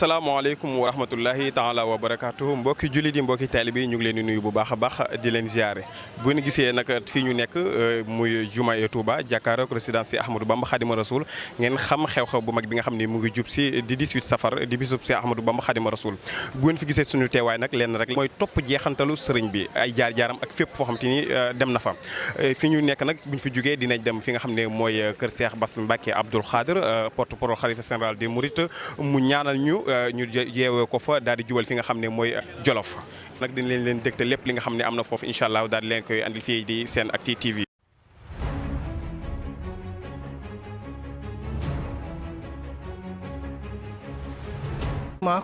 asalaamaaleykum wa rahmatullahi taala wa barakaatu mbokki jullit yi mbokki taalibe yi ñu ngi leen di nuyu bu baax a baax di leen ziare bu ñu gisee nag fii ñu nekk muy jumaay Touba jàkkaarook résidence si Ahmadou Bamba Khadima Rasoul ngeen xam xew-xew bu mag bi nga xam ne mu ngi jub si di 18 safar di bisub si Ahmadou Bamba Khadima Rasoul bu ngeen fi gisee suñu teewaay nag leen rek mooy topp jeexantalu sëriñ bi ay jaar-jaaram ak fépp foo xam te ni dem na fa fi ñu nekk nag bu ñu fi jógee dinañ dem fi nga xam ne mooy kër Cheikh Bass Mbacké Abdoul Khadir porte-parole khalife général des Mourides mu ñaanal ñu jeewee ko fa daal di jubal fi nga xam ne mooy Jolof nag dina leen dégte lépp li nga xam ne am na foofu incha allah daal di leen koy andil fii di SENactu TV.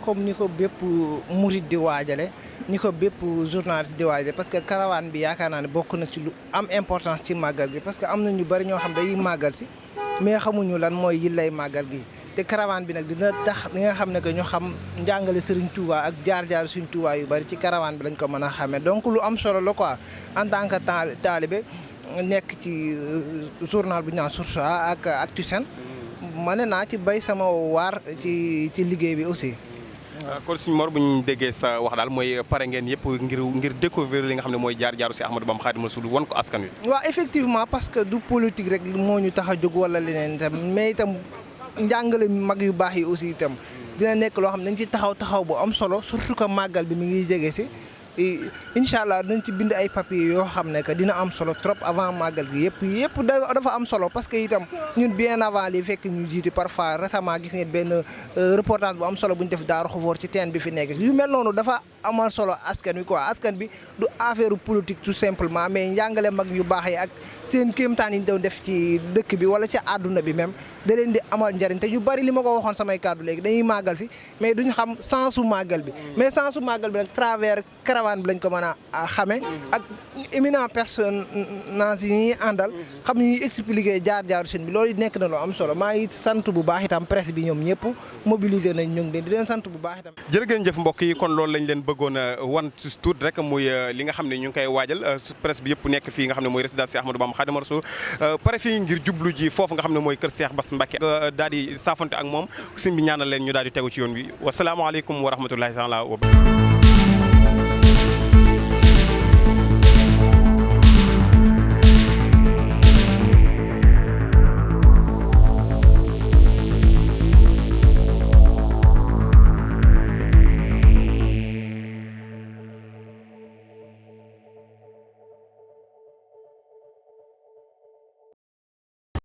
comme ni ko bépp murid di waajale ni ko bépp journaliste di waajale parce que caravane bi yaakaar naa ne bokk na ci lu am importance ci màggal gi parce que am na ñu bari ñoo xam day màggal si mais xamuñu lan mooy yillay màggal gi te caravane bi nag dina tax li nga xam ne que ñu xam njàngale Serigne Touba ak jaar-jaar Serigne Touba yu bari ci caravane bi lañ ko mën a xamee donc lu am solo la quoi en tant que taalibe nekk ci journal bu ñu naan Source A ak Actu-Sen ma ne naa ci bay sama waar ci liggéey bi aussi. kon suñu Mor bu ñu déggee sa wax daal mooy pare ngeen yëpp ngir découvrir li nga xam ne mooy jaar-jaaru si Ahmadou Bamba Khadimou Rassoul wan ko askan wi. waaw effectivement parce que du politique rek moo ñu tax a jóg wala leneen itam mais itam njàngale mag yu baax yi aussi itam dina nekk loo xam ne dañ ci taxaw bu am solo surtout que màggal bi mi ngi jege si. incha allah dañ ci bind ay papiers yoo xam ne que dina am solo trop avant màggal gi yëpp dafa am solo parce que itam ñun bien avant li fekk ñu jiite parfois récemment gis ngeen benn reportage bu am solo bu ñu def Daaru Xufoor ci teen bi fi nekk yu mel noonu dafa amal solo askan wi quoi askan bi du affaire politique tout simplement mais njàngale mag yu baax yi ak seen kéemtaan yi ñu doon def ci dëkk bi wala ci àdduna bi même da leen di amal njariñ te ñu bari li ma ko waxoon samay kàddu léegi dañuy màggal fi mais duñ xam sensu màggal bi mais sensu màggal bi nag travers caravane bi lañ ko mën a xamee ak éminent personnage yi ñuy àndal xam ñuy expliquer jaar-jaaru seen bi loolu nekk na loo am solo maa ngi sant bu baax itam presse bi ñoom ñëpp mobiliser nañ ñu ngi di leen sant bu baax itam. jërë ngeen jëf mbokk yi kon loolu lañ leen bëggoon a wan si tuut rek muy li nga xam ne ñu ngi koy waajal presse bi yëpp nekk fii nga xam ne mooy résidence si Ahmadou Bamba Khadimou Rassoul pare fii ngir jublu ji foofu nga xam ne mooy kër Cheikh Bass Mbacké daal di saafante ak moom sëñ bi ñaanal leen ñu daal di tegu ci yoon bi wasalaamaaleykum wa rahmatullahi taala wa